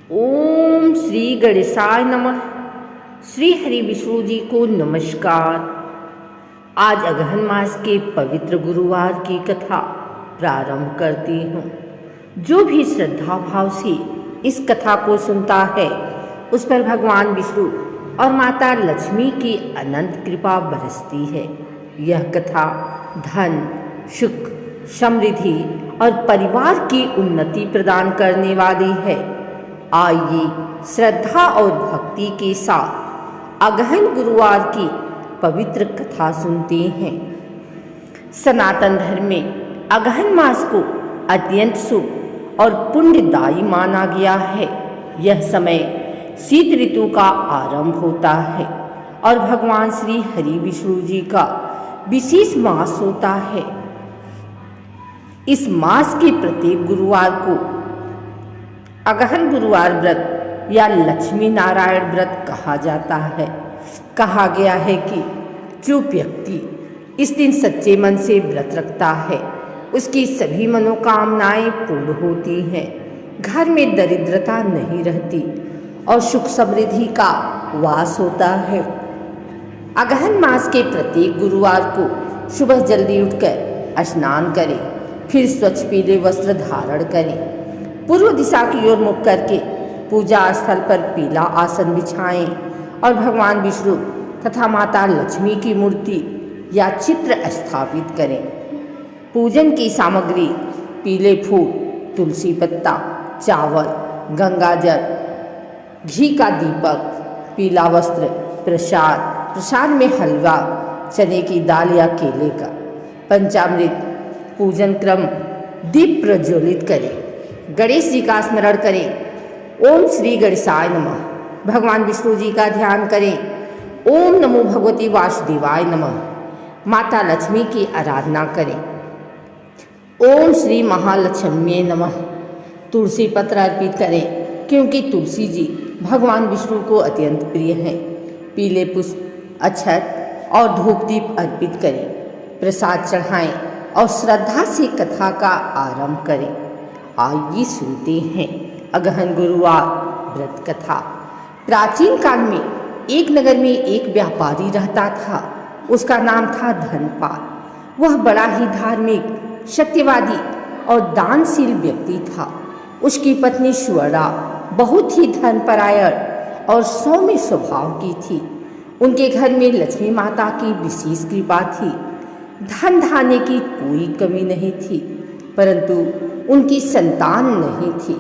ओम श्री गणेशाय नमः। श्री हरि विष्णु जी को नमस्कार। आज अगहन मास के पवित्र गुरुवार की कथा प्रारंभ करती हूँ। जो भी श्रद्धा भाव से इस कथा को सुनता है उस पर भगवान विष्णु और माता लक्ष्मी की अनंत कृपा बरसती है। यह कथा धन, सुख, समृद्धि और परिवार की उन्नति प्रदान करने वाली है। आइए श्रद्धा और भक्ति के साथ अगहन गुरुवार की पवित्र कथा सुनते हैं। सनातन धर्म में अगहन मास को अत्यंत शुभ और पुण्यदायी माना गया है। यह समय शीत ऋतु का आरंभ होता है और भगवान श्री हरि विष्णु जी का विशेष मास होता है। इस मास के प्रत्येक गुरुवार को अगहन गुरुवार व्रत या लक्ष्मी नारायण व्रत कहा जाता है। कहा गया है कि जो व्यक्ति इस दिन सच्चे मन से व्रत रखता है उसकी सभी मनोकामनाएं पूर्ण होती हैं। घर में दरिद्रता नहीं रहती और सुख समृद्धि का वास होता है। अगहन मास के प्रत्येक गुरुवार को सुबह जल्दी उठकर स्नान करें, फिर स्वच्छ पीले वस्त्र धारण करें, पूर्व दिशा की ओर मुख करके पूजा स्थल पर पीला आसन बिछाएं और भगवान विष्णु तथा माता लक्ष्मी की मूर्ति या चित्र स्थापित करें। पूजन की सामग्री पीले फूल, तुलसी पत्ता, चावल, गंगाजल, घी का दीपक, पीला वस्त्र, प्रसाद में हलवा, चने की दाल या केले का, पंचामृत, पूजन क्रम, दीप प्रज्वलित करें, गणेश जी का स्मरण करें। ओम श्री गणेशाय नमः। भगवान विष्णु जी का ध्यान करें। ओम नमो भगवती वासुदेवाय नमः। माता लक्ष्मी की आराधना करें। ओम श्री महालक्ष्मी नमः। तुलसी पत्र अर्पित करें क्योंकि तुलसी जी भगवान विष्णु को अत्यंत प्रिय हैं। पीले पुष्प, अक्षत और धूप दीप अर्पित करें, प्रसाद चढ़ाएं और श्रद्धा से कथा का आरंभ करें। आइए सुनते हैं अगहन गुरुवार व्रत कथा। प्राचीन काल में एक नगर में एक व्यापारी रहता था। उसका नाम था धनपाल। वह बड़ा ही धार्मिक, सत्यवादी और दानशील व्यक्ति था। उसकी पत्नी सुवर्णा बहुत ही धनपरायण और सौम्य स्वभाव की थी। उनके घर में लक्ष्मी माता की विशेष कृपा थी। धन धान्य की कोई कमी नहीं थी, परंतु उनकी संतान नहीं थी।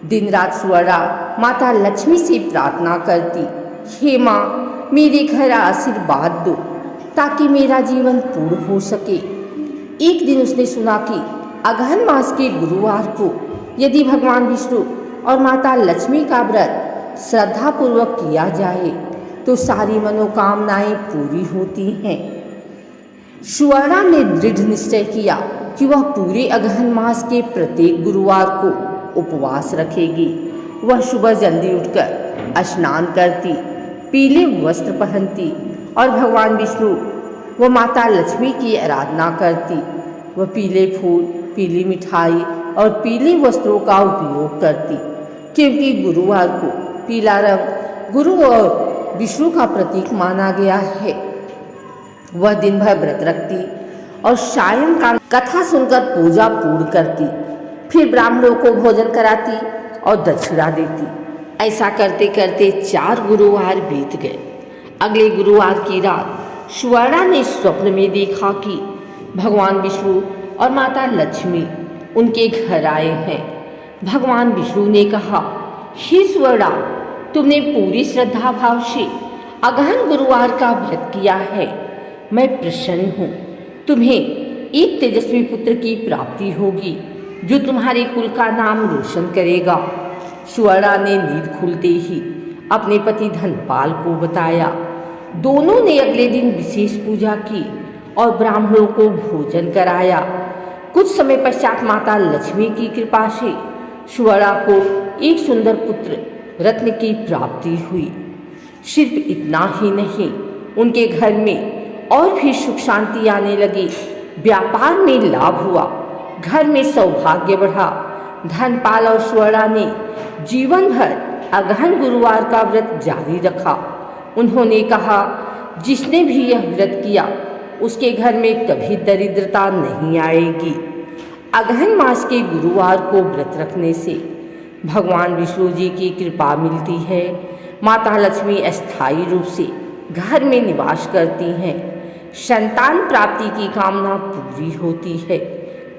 दिन रात सुवर्णा माता लक्ष्मी से प्रार्थना करती, हे माँ, मेरे घर आशीर्वाद दो ताकि मेरा जीवन पूर्ण हो सके। एक दिन उसने सुना कि अगहन मास के गुरुवार को यदि भगवान विष्णु और माता लक्ष्मी का व्रत श्रद्धापूर्वक किया जाए तो सारी मनोकामनाएं पूरी होती हैं। सुवर्णा ने दृढ़ निश्चय किया कि वह पूरे अगहन मास के प्रत्येक गुरुवार को उपवास रखेगी। वह सुबह जल्दी उठकर स्नान करती, पीले वस्त्र पहनती और भगवान विष्णु व माता लक्ष्मी की आराधना करती। वह पीले फूल, पीली मिठाई और पीले वस्त्रों का उपयोग करती क्योंकि गुरुवार को पीला रंग गुरु और विष्णु का प्रतीक माना गया है। वह दिन भर व्रत रखती और सायंकाल कथा सुनकर पूजा पूर्ण करती, फिर ब्राह्मणों को भोजन कराती और दक्षिणा देती। ऐसा करते करते 4 गुरुवार बीत गए। अगले गुरुवार की रात सुवर्णा ने स्वप्न में देखा कि भगवान विष्णु और माता लक्ष्मी उनके घर आए हैं। भगवान विष्णु ने कहा, हे सुवर्णा, तुमने पूरी श्रद्धा भाव से अगहन गुरुवार का व्रत किया है। मैं प्रसन्न हूँ। तुम्हें एक तेजस्वी पुत्र की प्राप्ति होगी जो तुम्हारे कुल का नाम रोशन करेगा। सुवर्णा ने नींद खुलते ही अपने पति धनपाल को बताया। दोनों ने अगले दिन विशेष पूजा की और ब्राह्मणों को भोजन कराया। कुछ समय पश्चात माता लक्ष्मी की कृपा से सुवर्णा को एक सुंदर पुत्र रत्न की प्राप्ति हुई। सिर्फ इतना ही नहीं, उनके घर में और भी सुख शांति आने लगी। व्यापार में लाभ हुआ, घर में सौभाग्य बढ़ा, धनपाल और स्वरा ने जीवन भर अगहन गुरुवार का व्रत जारी रखा। उन्होंने कहा, जिसने भी यह व्रत किया उसके घर में कभी दरिद्रता नहीं आएगी। अगहन मास के गुरुवार को व्रत रखने से भगवान विष्णु जी की कृपा मिलती है। माता लक्ष्मी अस्थायी रूप से घर में निवास करती हैं। संतान प्राप्ति की कामना पूरी होती है।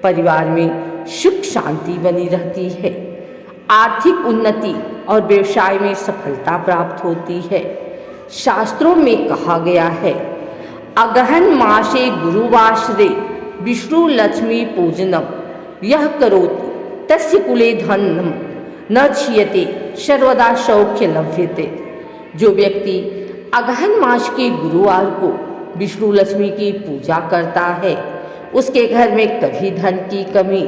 परिवार में सुख शांति बनी रहती है। आर्थिक उन्नति और व्यवसाय में सफलता प्राप्त होती है। शास्त्रों में कहा गया है, अगहन मासे गुरुवासरे विष्णु लक्ष्मी पूजनम यह करोति तस्य कुले धनम न क्षीयते सर्वदा सौख्य लभ्यते। जो व्यक्ति अगहन मास के गुरुवार को विष्णु लक्ष्मी की पूजा करता है उसके घर में कभी धन की कमी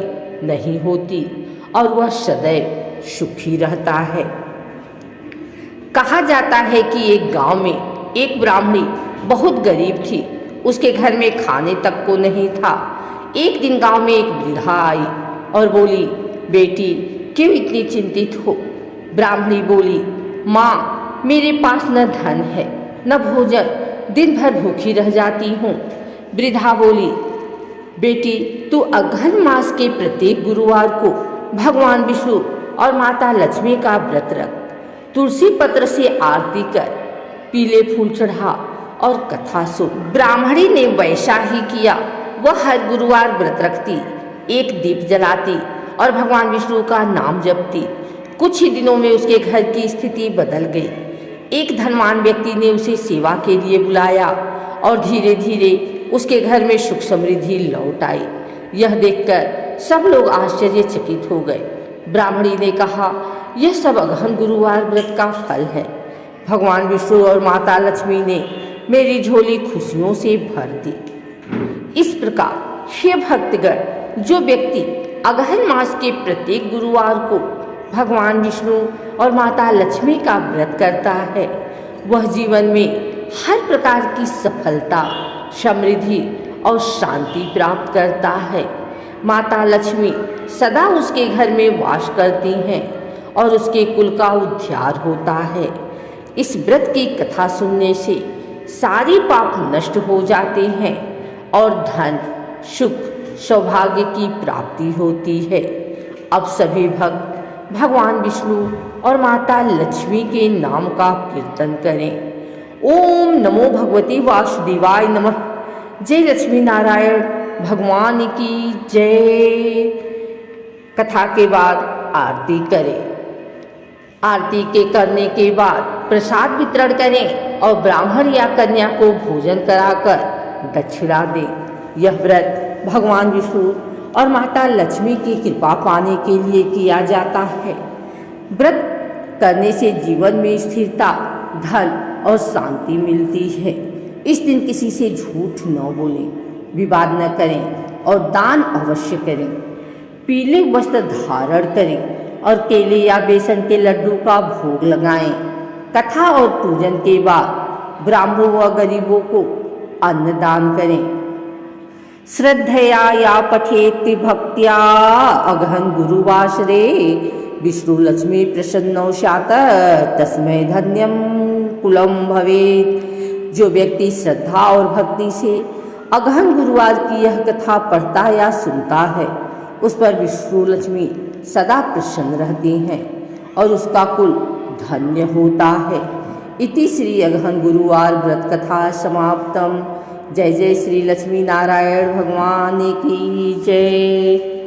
नहीं होती और वह सदैव सुखी रहता है। कहा जाता है कि एक गांव में एक ब्राह्मणी बहुत गरीब थी। उसके घर में खाने तक को नहीं था। एक दिन गांव में एक वृद्धा आई और बोली, बेटी क्यों इतनी चिंतित हो? ब्राह्मणी बोली, माँ मेरे पास न धन है न भोजन, दिन भर भूखी रह जाती हूँ। वृद्धा बोली, बेटी तू अगहन मास के प्रत्येक गुरुवार को भगवान विष्णु और माता लक्ष्मी का व्रत रख। तुलसी पत्र से आरती कर, पीले फूल चढ़ा और कथा सुन। ब्राह्मणी ने वैसा ही किया। वह हर गुरुवार व्रत रखती, एक दीप जलाती और भगवान विष्णु का नाम जपती। कुछ ही दिनों में उसके घर की स्थिति बदल गई। एक धनवान व्यक्ति ने उसे सेवा के लिए बुलाया और धीरे धीरे उसके घर में सुख समृद्धि लौट आई। यह देखकर सब लोग आश्चर्यचकित हो गए। ब्राह्मणी ने कहा, यह सब अगहन गुरुवार व्रत का फल है। भगवान विष्णु और माता लक्ष्मी ने मेरी झोली खुशियों से भर दी। इस प्रकार हे भक्तगण, जो व्यक्ति अगहन मास के प्रत्येक गुरुवार को भगवान विष्णु और माता लक्ष्मी का व्रत करता है वह जीवन में हर प्रकार की सफलता, समृद्धि और शांति प्राप्त करता है। माता लक्ष्मी सदा उसके घर में वास करती हैं और उसके कुल का उद्धार होता है। इस व्रत की कथा सुनने से सारे पाप नष्ट हो जाते हैं और धन, सुख, सौभाग्य की प्राप्ति होती है। अब सभी भक्त भगवान विष्णु और माता लक्ष्मी के नाम का कीर्तन करें। ओम नमो भगवते वासुदेवाय नमः। जय लक्ष्मी नारायण भगवान की जय। कथा के बाद आरती करें। आरती के करने के बाद प्रसाद वितरण करें और ब्राह्मण या कन्या को भोजन कराकर दक्षिणा दें। यह व्रत भगवान विष्णु और माता लक्ष्मी की कृपा पाने के लिए किया जाता है। व्रत करने से जीवन में स्थिरता, धन और शांति मिलती है। इस दिन किसी से झूठ न बोलें, विवाद न करें और दान अवश्य करें। पीले वस्त्र धारण करें और केले या बेसन के लड्डू का भोग लगाएं। कथा और पूजन के बाद ब्राह्मणों व गरीबों को अन्न दान करें। श्रद्धया या पठेत् भक्त्या अगहन गुरुवासरे विष्णु लक्ष्मी प्रसन्नो स्यात् तस्मै धन्यम कुलम भवेत्। जो व्यक्ति श्रद्धा और भक्ति से अगहन गुरुवार की यह कथा पढ़ता या सुनता है उस पर विष्णु लक्ष्मी सदा प्रसन्न रहती हैं और उसका कुल धन्य होता है। इति श्री अगहन गुरुवार व्रत कथा समाप्तम। जय जय श्री लक्ष्मी नारायण भगवान की जय।